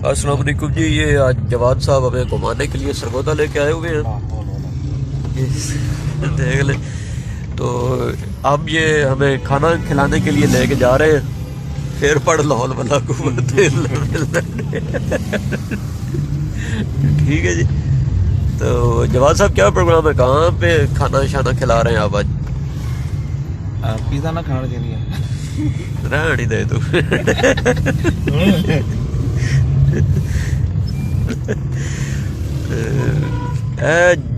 अस्सलाम वालेकुम जी। ये आज जवाद साहब हमें घुमाने के लिए सरगोदा लेके आए हुए हैं। देख ले, तो अब ये हमें खाना खिलाने के लिए लेके जा रहे हैं। फिर पढ़ लाहौल वाला ठीक है जी। तो जवाद साहब क्या प्रोग्राम है, कहाँ पे खाना शाना खिला रहे हैं आप आज? पिज़्ज़ा ना खाने के लिए रहन ही दे तू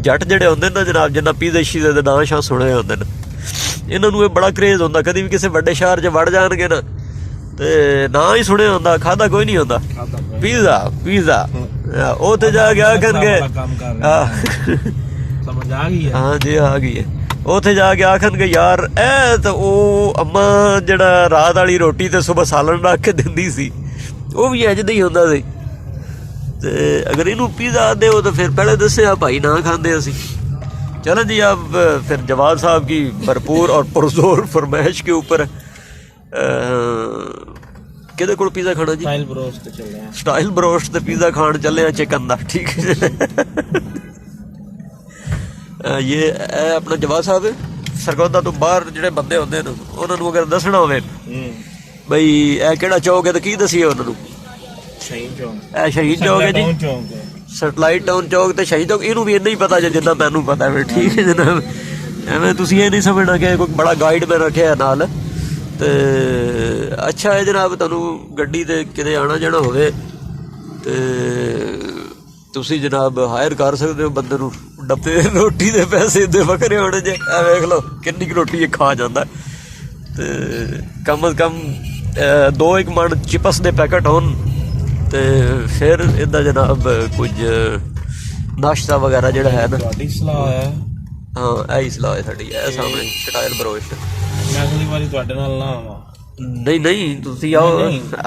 जट ਜਿਹੜੇ ਹੁੰਦੇ ਨੇ ਜਨਾਬ, ਜਿੰਨਾ ਪੀਜ਼ਾ ਸ਼ੀਜ਼ੇ ਦੇ ਨਾਂ ਸ਼ਾਹ ਸੁਣੇ ਹੁੰਦੇ ਨੇ, ਇਹਨਾਂ ਨੂੰ ਇਹ ਬੜਾ ਕਰੇਜ਼ ਹੁੰਦਾ। ਕਦੀ ਵੀ ਕਿਸੇ ਵੱਡੇ ਸ਼ਹਿਰ 'ਚ ਵੜ ਜਾਣਗੇ ਨਾ ਤੇ ਨਾਂ ਹੀ ਸੁਣਿਆ ਹੁੰਦਾ, ਖਾਦਾ ਕੋਈ ਨਹੀਂ ਹੁੰਦਾ। ਪੀਜ਼ਾ ਪੀਜ਼ਾ ਉੱਥੇ ਜਾ ਕੇ ਆਖਣਗੇ ਸਮਝ ਆ ਗਈ ਹੈ। ਹਾਂ ਜੀ, ਆ ਗਈ ਹੈ। ਉੱਥੇ ਜਾ ਕੇ ਆਖਣਗੇ ਯਾਰ ਇਹ ਤਾਂ ਉਹ ਅੰਮਾ ਜਿਹੜਾ ਰਾਤ ਵਾਲੀ ਰੋਟੀ ਤੇ ਸੁਬਹ ਸਾਲਣ ਰੱਖ ਕੇ ਦਿੰਦੀ ਸੀ, ਉਹ ਵੀ ਇੰਝ ਦਾ ਹੀ ਹੁੰਦਾ ਸੀ। ਤੇ अगर इनू पिज़्ज़ा आते हो तो फिर पहले दसे भाई ना खाते असी। चलो जी, अब फिर जवाद साहब की भरपूर और पुरजोर फरमाइश के ऊपर किहदे कोल पिज़्ज़ा खाना जी? स्टाइल ब्रोस्ट ते पिज़्ज़ा खान चले हैं चिकन दा। ठीक है ये अपना जवाद साहब सरगोदा तो बाहर जिहड़े बंदे होंदे ने उन्हां नूं अगर दसना होवे बई ए किहड़ा चौक है तो की दसीए उन्हां नूं? शहीद चौक है जी, सैटेलाइट टाउन चौक ते शहीद चौक। इनू भी इन्ना ही पता जिन्ना मैनू पता है। ठीक है जनाब, एवं तुसीं ये नहीं समझना कि कोई बड़ा गाइड में रखे है नाल। ते अच्छा है जनाब, तुहानू गड्डी ते किते आना जाना होवे ते तुसीं जनाब हायर कर सकते हो बंदे नू। डब्बे रोटी दे पैसे दे बकरे होने जे, ए वेख लो किन्नी रोटी ये खा जांदा। ते कम अज कम 2-1 मन चिप्स दे पैकेट होन ਤੇ ਫਿਰ ਇੱਦਾਂ ਜਨਾਬ ਕੁਝ ਨਾਸ਼ਤਾ ਵਗੈਰਾ ਜਿਹੜਾ ਹੈ ਨਾ। ਤੁਹਾਡੀ ਸਲਾਹ ਹੈ? ਹਾਂ, ਇਹੀ ਸਲਾਹ ਹੈ ਸਾਡੀ। ਇਹ ਸਾਹਮਣੇ ਸਟਾਈਲ ਬਰੋਸਟ। ਮੈਂ ਅਗਲੀ ਵਾਰੀ ਤੁਹਾਡੇ ਨਾਲ ਨਾ ਆਵਾਂ। ਨਹੀਂ ਨਹੀਂ, ਤੁਸੀਂ ਆਓ।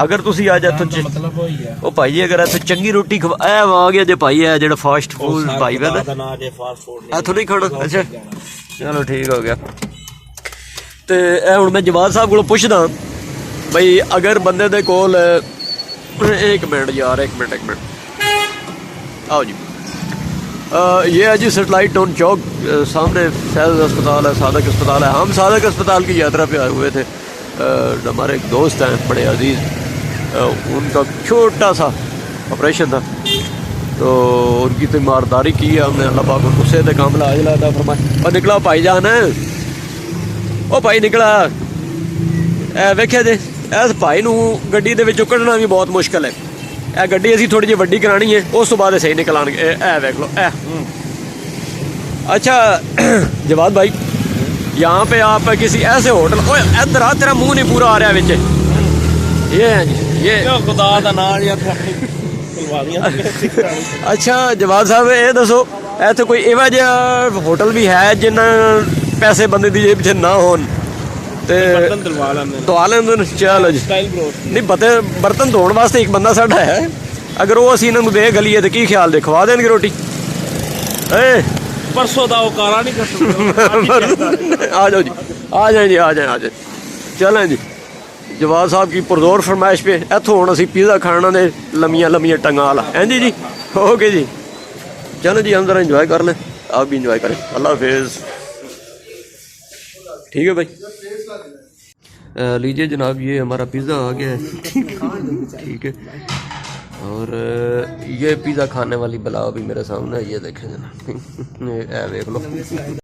ਅਗਰ ਤੁਸੀਂ ਅੱਜ ਇੱਥੋਂ ਮਤਲਬ ਹੋਈ ਹੈ ਉਹ ਭਾਈ ਜੀ, ਅਗਰ ਇੱਥੋਂ ਚੰਗੀ ਰੋਟੀ ਆ ਗਿਆ ਜੇ ਭਾਈ, ਹੈ ਜਿਹੜਾ ਫਾਸਟ ਫੂਡ ਭਾਈ ਵਾ ਨਾ, ਇੱਥੋਂ ਨਹੀਂ ਖਾਣਾ। ਅੱਛਾ ਚਲੋ ਠੀਕ ਹੋ ਗਿਆ। ਤੇ ਇਹ ਹੁਣ ਮੈਂ ਜਵਾਦ ਸਾਹਿਬ ਕੋਲੋਂ ਪੁੱਛਦਾ ਬਈ, ਅਗਰ ਬੰਦੇ ਦੇ ਕੋਲ एक मिनट यार, एक मिनट आओ जी। ये है जी सैटेलाइट टाउन चौक, सामने फैज़ अस्पताल है, सादक अस्पताल है। हम सादक अस्पताल की यात्रा पे आए हुए थे। हमारे एक दोस्त हैं बड़े अजीज़, उनका छोटा सा ऑपरेशन था, तो उनकी तीमारदारी की है हमने। अल्लाह पाक उनको सेहत कामिला अजला अता फरमाए। और निकला भाईजान है, ओ भाई निकला वेख्या जे इस भाई नूं गड्डी दे विचों कढना भी बहुत मुश्किल है। यह गड्डी असीं थोड़ी जी वड्डी करानी है, उस तो बाद सही निकल आएंगे। ए वेख लो ए। अच्छा जवाद भाई, यहाँ पे आप किसी ऐसे होटल, ओए इधर आ, तेरा मुंह नहीं पूरा आ रहा विच। ये है जी, ये खुदा दा नाम यार। अच्छा जवाद साहब, ये दसो इत्थे कोई इहो जिहा होटल भी है जिन्ना पैसे बंदे दी जेब च ना होन धवा लेंदे ने? चलो जी, नहीं पता बर्तन धोने वास्ते एक बंदा साडा है, अगर वो असीं इन्हां नूं दे गलीए तो की ख्याल दे खवा देणगे रोटी? परसों दा वो कारा नहीं कर सकते। आ जाओ जी, आ जाए जी, आ जाए चलें जी। जवाद साहब की पुरजोर फरमाइश पे इत्थों हुण असीं पिज़्ज़ा खाना दे लम्मियां लम्मियां टंगां वाला हैं जी। ओके जी, चलो जी, हम ज़रा इंजॉय कर लें, आप भी इंजॉय करें। अल्लाह हाफिज़। ठीक है भाई, लीजिए जनाब, ये हमारा पिज़्ज़ा आ गया है। ठीक है, और ये पिज़्ज़ा खाने वाली बला अभी मेरे सामने है, ये देखें जनाब। ये देख लो।